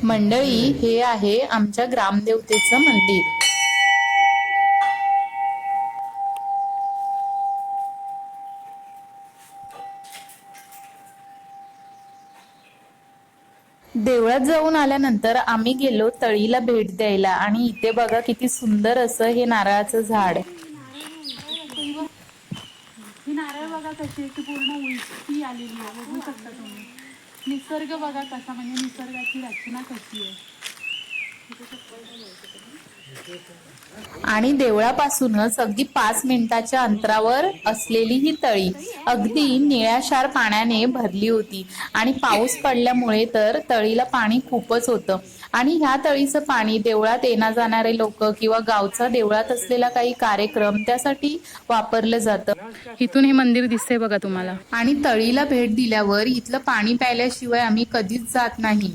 मंडळी, हे आहे आमच्या ग्रामदेवतेचं मंदिर। देवळात जाऊन आल्यानंतर आम्ही गेलो तळीला भेट द्यायला आणि इथे बघा किती सुंदर असं हे नारळाचं झाड। ही नारळ बघा कशी आहे, पूर्ण उलटी आलेली आहे, बघू शकता तुम्ही। निसर्ग बघा कसा, म्हणजे निसर्गाची रचना कशी आहे। आणि देवळापासूनच अगदी 5 मिनिटाच्या अंतरावर असलेली ही तळी अगदी निळ्याशार पाण्याने भरली होती आणि पाऊस पडल्यामुळे तर तळीला पाणी खूपच होतं। आणि ह्या तळीचं पाणी देवळात येणा जाणारे लोक किंवा गावचा देवळात असलेला काही कार्यक्रम त्यासाठी वापरलं जातं। इथून हे मंदिर दिसते बघा तुम्हाला। आणि तळीला भेट दिल्यावर इथलं पाणी प्यायल्याशिवाय आम्ही कधीच जात नाही।